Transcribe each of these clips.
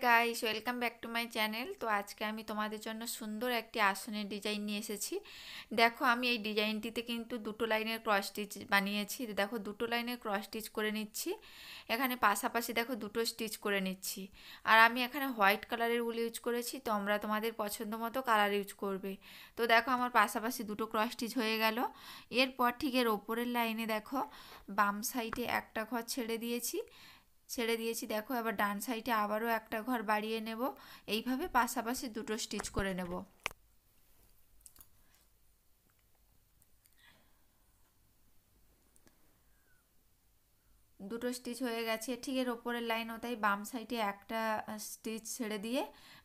Guys, welcome back to my channel. তো আজকে আমি তোমাদের জন্য সুন্দর একটি আসনের ডিজাইন নিয়ে এসেছি। দেখো, আমি এই ডিজাইনটিতে কিন্তু দুটো লাইনের ক্রস স্টিচ বানিয়েছি। দেখো, দুটো লাইনের ক্রস স্টিচ করে নিচ্ছি। এখানে পাশাপাশি দেখো দুটো স্টিচ করে নিচ্ছি। আর আমি এখানে হোয়াইট কালারের উল ইউজ করেছি, তোমরা তোমাদের পছন্দ মতো কালার ইউজ করবে। তো দেখো, আমার পাশাপাশি দুটো ক্রস স্টিচ হয়ে গেল। এরপর ঠিক এর ওপরের লাইনে দেখো বাম সাইডে একটা ঘর ছেড়ে দিয়েছি। দেখো, এবার ডান সাইডে আবারও একটা ঘর বাড়িয়ে নেব। এইভাবে পাশাপাশি দুটো স্টিচ করে নেব। দুটো স্টিচ হয়ে গেছে। ঠিক এর ওপরের লাইনও তাই, বাম সাইডে একটা স্টিচ ছেড়ে দিয়ে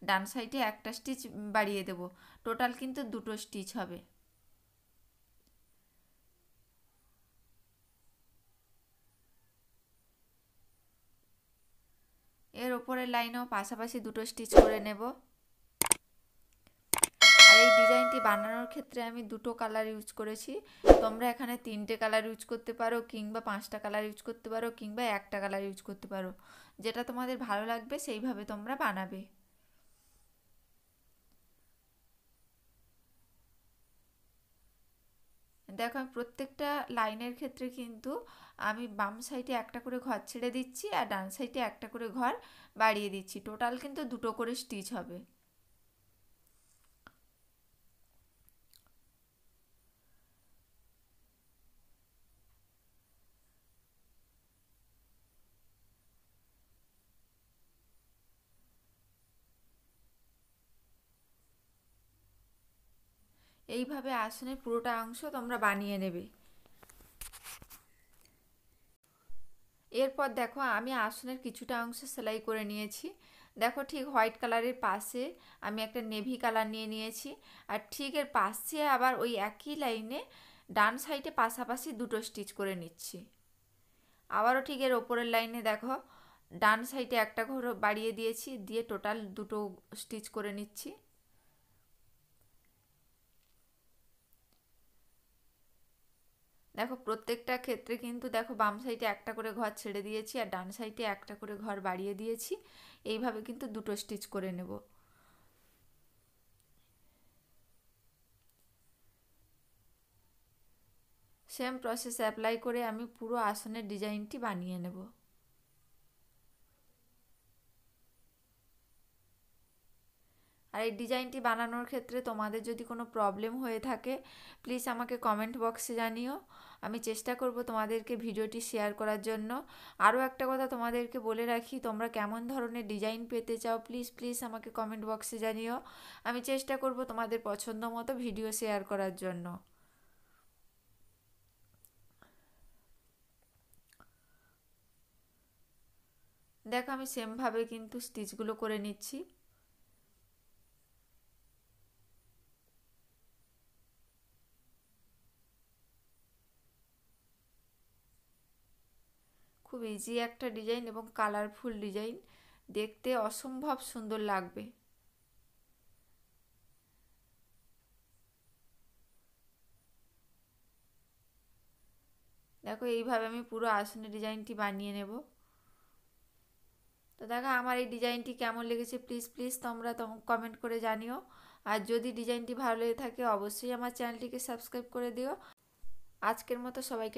ডান সাইডে একটা স্টিচ বাড়িয়ে দেব। টোটাল কিন্তু দুটো স্টিচ হবে। এর ওপরের লাইনেও পাশাপাশি দুটো স্টিচ করে নেব। আর এই ডিজাইনটি বানানোর ক্ষেত্রে আমি দুটো কালার ইউজ করেছি। তোমরা এখানে তিনটে কালার ইউজ করতে পারো, কিংবা পাঁচটা কালার ইউজ করতে পারো, কিংবা একটা কালার ইউজ করতে পারো। যেটা তোমাদের ভালো লাগবে সেইভাবে তোমরা বানাবে। দেখো, আমি প্রত্যেকটা লাইনের ক্ষেত্রে কিন্তু আমি বাম সাইডে একটা করে ঘর ছেড়ে দিচ্ছি আর ডান সাইডে একটা করে ঘর বাড়িয়ে দিচ্ছি। টোটাল কিন্তু দুটো করে স্টিচ হবে। এইভাবে আসনের পুরোটা অংশ তোমরা বানিয়ে নেবে। এরপর দেখো, আমি আসনের কিছুটা অংশ সেলাই করে নিয়েছি। দেখো, ঠিক হোয়াইট কালারের পাশে আমি একটা নেভি কালার নিয়ে নিয়েছি। আর ঠিক এর পাশে আবার ওই একই লাইনে ডান সাইডে পাশাপাশি দুটো স্টিচ করে নিচ্ছি। আবারও ঠিক এর ওপরের লাইনে দেখো ডান সাইডে একটা ঘর বাড়িয়ে দিয়েছি, দিয়ে টোটাল দুটো স্টিচ করে নিচ্ছি। দেখো, প্রত্যেকটা ক্ষেত্রে কিন্তু দেখো বাম সাইডে একটা করে ঘর ছেড়ে দিয়েছি আর ডান সাইডে একটা করে ঘর বাড়িয়ে দিয়েছি। এইভাবে কিন্তু দুটো স্টিচ করে নেব। সেম প্রসেস অ্যাপ্লাই করে আমি পুরো আসনের ডিজাইনটি বানিয়ে নেব। আর এই ডিজাইনটি বানানোর ক্ষেত্রে তোমাদের যদি কোনো প্রবলেম হয়ে থাকে, প্লিজ আমাকে কমেন্ট বক্সে জানিও। আমি চেষ্টা করব তোমাদেরকে ভিডিওটি শেয়ার করার জন্য। আরও একটা কথা তোমাদেরকে বলে রাখি, তোমরা কেমন ধরনের ডিজাইন পেতে চাও প্লিজ প্লিজ আমাকে কমেন্ট বক্সে জানিও। আমি চেষ্টা করব তোমাদের পছন্দ মতো ভিডিও শেয়ার করার জন্য। দেখো, আমি সেমভাবে কিন্তু স্টিচগুলো করে নিচ্ছি। খুব ইজি একটা ডিজাইন এবং কালারফুল ডিজাইন, দেখতে অসম্ভব সুন্দর লাগবে। দেখো, এইভাবে আমি পুরো আসনের ডিজাইনটি বানিয়ে নেব। তো দেখো, আমার এই ডিজাইনটি কেমন লেগেছে প্লিজ প্লিজ তোমরা কমেন্ট করে জানিও। আর যদি ডিজাইনটি ভালো লেগে থাকে অবশ্যই আমার চ্যানেলটিকে সাবস্ক্রাইব করে দিও। আজকের মতো সবাইকে